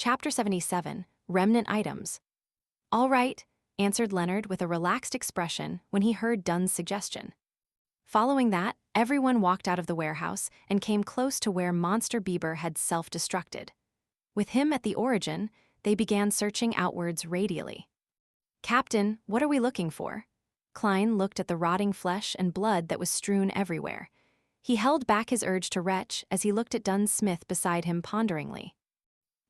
Chapter 77, Remnant Items. "All right," answered Leonard with a relaxed expression when he heard Dunn's suggestion. Following that, everyone walked out of the warehouse and came close to where Monster Bieber had self-destructed. With him at the origin, they began searching outwards radially. "Captain, what are we looking for?" Klein looked at the rotting flesh and blood that was strewn everywhere. He held back his urge to retch as he looked at Dunn Smith beside him ponderingly.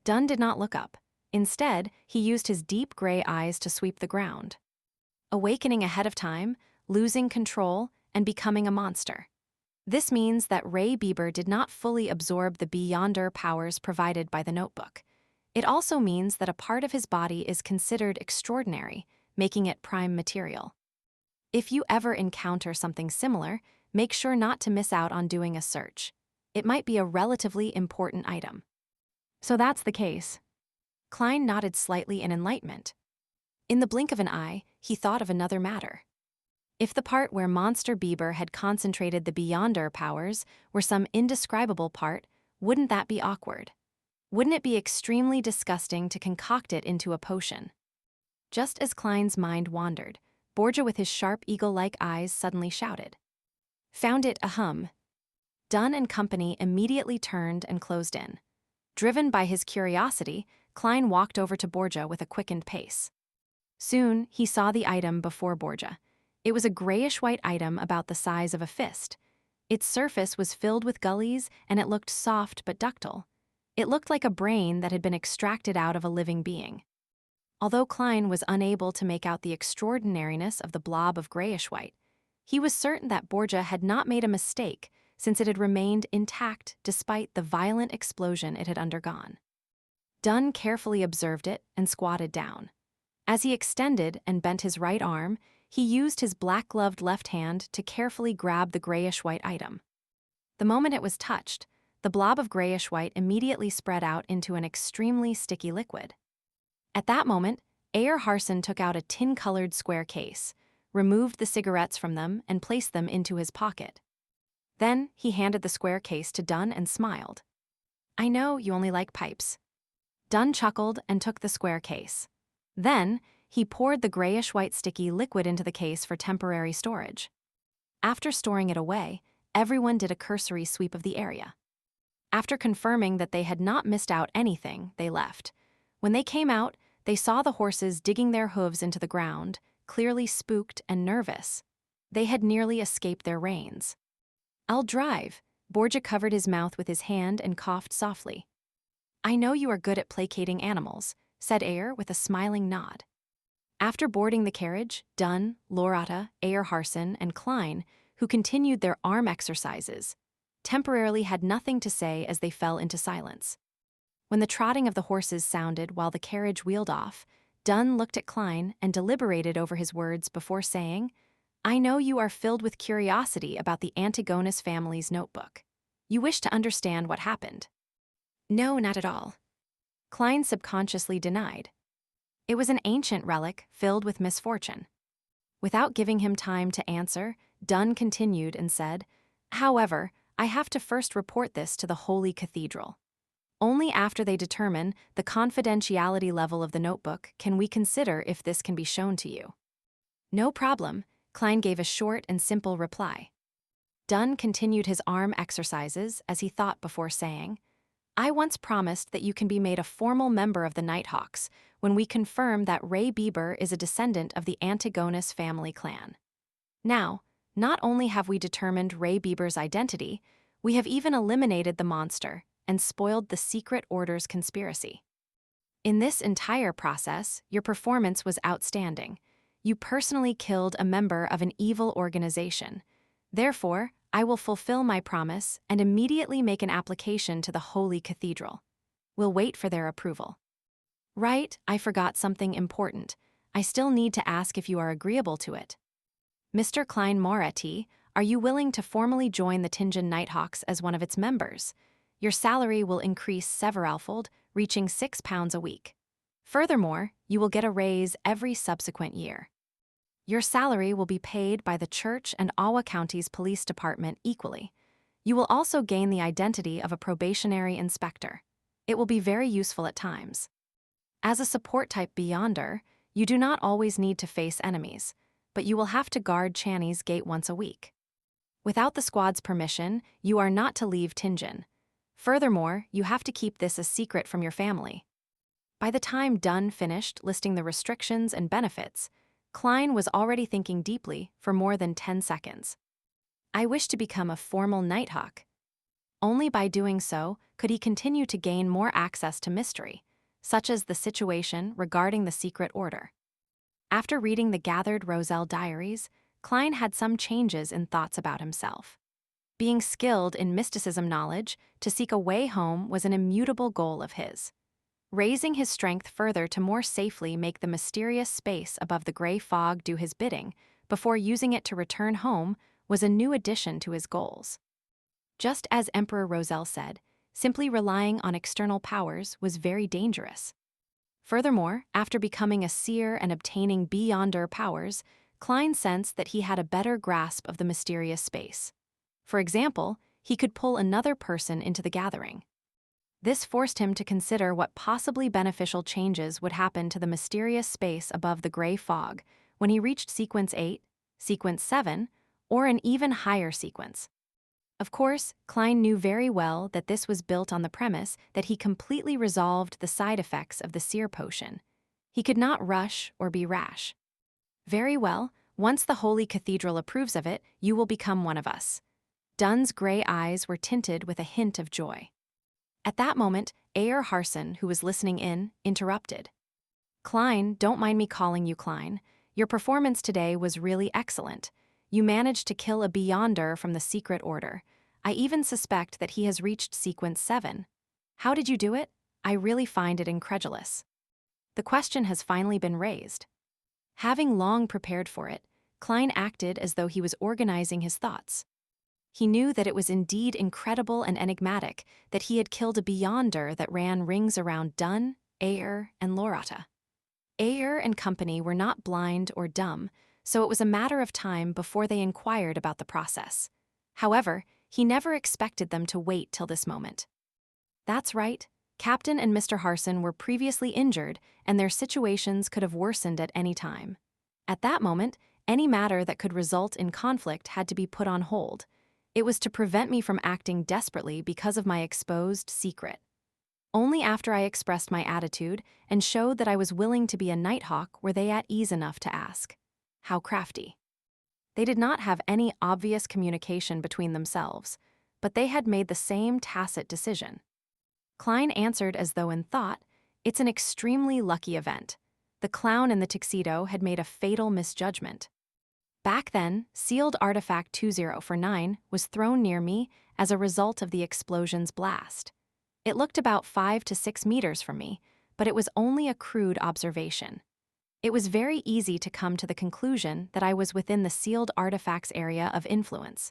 Dunn did not look up. Instead, he used his deep gray eyes to sweep the ground. Awakening ahead of time, losing control, and becoming a monster. This means that Ray Bieber did not fully absorb the beyonder powers provided by the notebook. It also means that a part of his body is considered extraordinary, making it prime material. If you ever encounter something similar, make sure not to miss out on doing a search. It might be a relatively important item. "So that's the case." Klein nodded slightly in enlightenment. In the blink of an eye, he thought of another matter. If the part where Monster Bieber had concentrated the beyonder powers were some indescribable part, wouldn't that be awkward? Wouldn't it be extremely disgusting to concoct it into a potion? Just as Klein's mind wandered, Borgia with his sharp eagle-like eyes suddenly shouted. "Found it, ahem." Dunn and company immediately turned and closed in. Driven by his curiosity, Klein walked over to Borgia with a quickened pace. Soon, he saw the item before Borgia. It was a grayish-white item about the size of a fist. Its surface was filled with gullies, and it looked soft but ductile. It looked like a brain that had been extracted out of a living being. Although Klein was unable to make out the extraordinariness of the blob of grayish-white, he was certain that Borgia had not made a mistake since it had remained intact despite the violent explosion it had undergone. Dunn carefully observed it and squatted down. As he extended and bent his right arm, he used his black-gloved left hand to carefully grab the grayish-white item. The moment it was touched, the blob of grayish-white immediately spread out into an extremely sticky liquid. At that moment, Ayer Harson took out a tin-colored square case, removed the cigarettes from them, and placed them into his pocket. Then he handed the square case to Dunn and smiled. "I know you only like pipes." Dunn chuckled and took the square case. Then, he poured the grayish-white sticky liquid into the case for temporary storage. After storing it away, everyone did a cursory sweep of the area. After confirming that they had not missed out anything, they left. When they came out, they saw the horses digging their hooves into the ground, clearly spooked and nervous. They had nearly escaped their reins. "I'll drive." Borgia covered his mouth with his hand and coughed softly. "I know you are good at placating animals," said Ayer with a smiling nod. After boarding the carriage, Dunn, Lorata, Ayer Harson, and Klein, who continued their arm exercises, temporarily had nothing to say as they fell into silence. When the trotting of the horses sounded while the carriage wheeled off, Dunn looked at Klein and deliberated over his words before saying, "I know you are filled with curiosity about the Antigonus family's notebook. You wish to understand what happened." "No, not at all," Klein subconsciously denied. It was an ancient relic filled with misfortune. Without giving him time to answer, Dunn continued and said, "However, I have to first report this to the Holy Cathedral. Only after they determine the confidentiality level of the notebook can we consider if this can be shown to you." "No problem," Klein gave a short and simple reply. Dunn continued his arm exercises as he thought before saying, "I once promised that you can be made a formal member of the Nighthawks when we confirm that Ray Bieber is a descendant of the Antigonus family clan. Now, not only have we determined Ray Bieber's identity, we have even eliminated the monster and spoiled the secret order's conspiracy. In this entire process, your performance was outstanding. You personally killed a member of an evil organization. Therefore, I will fulfill my promise and immediately make an application to the Holy Cathedral. We'll wait for their approval." "Right, I forgot something important. I still need to ask if you are agreeable to it. Mr. Klein Moretti, are you willing to formally join the Tingen Nighthawks as one of its members? Your salary will increase severalfold, reaching £6 a week. Furthermore, you will get a raise every subsequent year. Your salary will be paid by the church and Awa County's police department equally. You will also gain the identity of a probationary inspector. it will be very useful at times. As a support type Beyonder, you do not always need to face enemies, but you will have to guard Channy's gate once a week. Without the squad's permission, you are not to leave Tinjin. Furthermore, you have to keep this a secret from your family. By the time Dunn finished listing the restrictions and benefits, Klein was already thinking deeply for more than 10 seconds. I wish to become a formal Nighthawk. Only by doing so could he continue to gain more access to mystery, such as the situation regarding the secret order. After reading the gathered Roselle diaries, Klein had some changes in thoughts about himself. Being skilled in mysticism knowledge to seek a way home was an immutable goal of his. Raising his strength further to more safely make the mysterious space above the gray fog do his bidding before using it to return home was a new addition to his goals. Just as Emperor Roselle said, simply relying on external powers was very dangerous. Furthermore, after becoming a seer and obtaining Beyonder powers, Klein sensed that he had a better grasp of the mysterious space. For example, he could pull another person into the gathering. This forced him to consider what possibly beneficial changes would happen to the mysterious space above the gray fog when he reached Sequence 8, Sequence 7, or an even higher sequence. Of course, Klein knew very well that this was built on the premise that he completely resolved the side effects of the seer potion. He could not rush or be rash. Very well, once the Holy Cathedral approves of it, you will become one of us. Dunn's gray eyes were tinted with a hint of joy. At that moment, Ayer Harson, who was listening in, interrupted. Klein, don't mind me calling you Klein. Your performance today was really excellent. You managed to kill a Beyonder from the secret order. I even suspect that he has reached Sequence 7. How did you do it? I really find it incredulous. The question has finally been raised. Having long prepared for it, Klein acted as though he was organizing his thoughts. He knew that it was indeed incredible and enigmatic that he had killed a Beyonder that ran rings around Dunn, Ayer, and Lorata. Ayer and company were not blind or dumb, so it was a matter of time before they inquired about the process. However, he never expected them to wait till this moment. That's right, Captain and Mr. Harson were previously injured, and their situations could have worsened at any time. At that moment, any matter that could result in conflict had to be put on hold. It was to prevent me from acting desperately because of my exposed secret. Only after I expressed my attitude and showed that I was willing to be a Nighthawk were they at ease enough to ask, "How crafty?" They did not have any obvious communication between themselves, but they had made the same tacit decision. Klein answered as though in thought, "It's an extremely lucky event. The clown in the tuxedo had made a fatal misjudgment. Back then, sealed artifact 2049 was thrown near me as a result of the explosion's blast. It looked about 5 to 6 meters from me, but it was only a crude observation. It was very easy to come to the conclusion that I was within the sealed artifact's area of influence.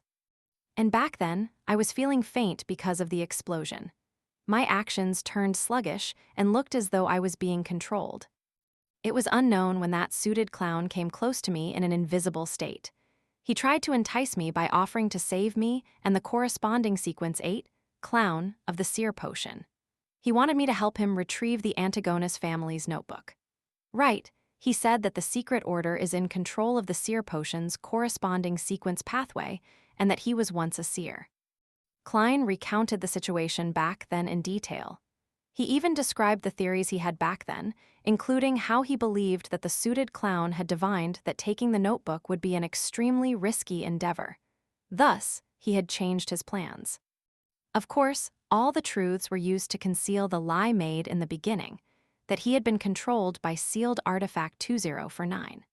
And back then, I was feeling faint because of the explosion. My actions turned sluggish and looked as though I was being controlled. It was unknown when that suited clown came close to me in an invisible state. He tried to entice me by offering to save me and the corresponding Sequence 8, clown, of the seer potion. He wanted me to help him retrieve the Antigonus family's notebook. Right, he said that the secret order is in control of the seer potion's corresponding sequence pathway and that he was once a seer. Klein recounted the situation back then in detail. He even described the theories he had back then, including how he believed that the suited clown had divined that taking the notebook would be an extremely risky endeavor. Thus, he had changed his plans. Of course, all the truths were used to conceal the lie made in the beginning, that he had been controlled by sealed artifact 2049.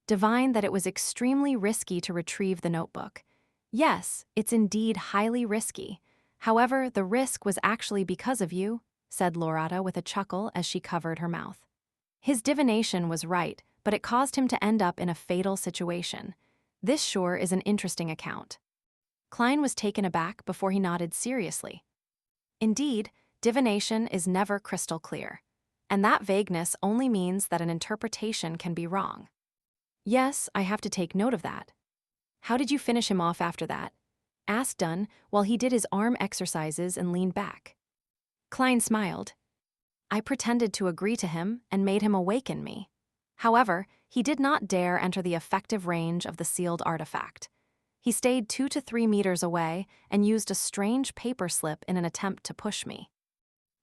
Divine that it was extremely risky to retrieve the notebook. Yes, it's indeed highly risky. However, the risk was actually because of you, said Lorata with a chuckle as she covered her mouth. His divination was right, but it caused him to end up in a fatal situation. This sure is an interesting account. Klein was taken aback before he nodded seriously. Indeed, divination is never crystal clear, and that vagueness only means that an interpretation can be wrong. Yes, I have to take note of that. How did you finish him off after that? Asked Dunn while he did his arm exercises and leaned back. Klein smiled. I pretended to agree to him and made him awaken me. However, he did not dare enter the effective range of the sealed artifact. He stayed 2 to 3 meters away and used a strange paper slip in an attempt to push me.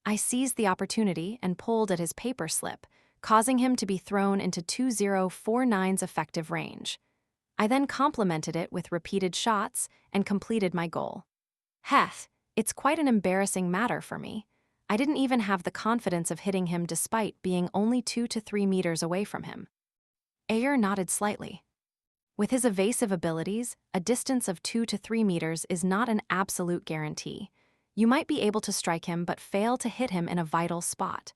I seized the opportunity and pulled at his paper slip, causing him to be thrown into 2049's effective range. I then complemented it with repeated shots and completed my goal. Heth, it's quite an embarrassing matter for me. I didn't even have the confidence of hitting him despite being only 2 to 3 meters away from him. Ayer nodded slightly. With his evasive abilities, a distance of 2 to 3 meters is not an absolute guarantee. You might be able to strike him but fail to hit him in a vital spot.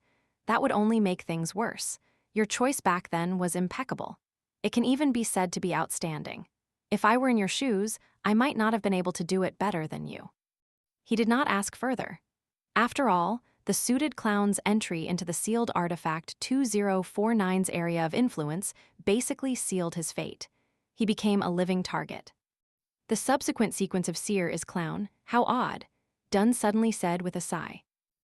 That would only make things worse. Your choice back then was impeccable. It can even be said to be outstanding. If I were in your shoes, I might not have been able to do it better than you. He did not ask further. After all, the suited clown's entry into the sealed artifact 2049's area of influence basically sealed his fate. He became a living target. The subsequent sequence of Seer is clown. How odd, Dunn suddenly said with a sigh.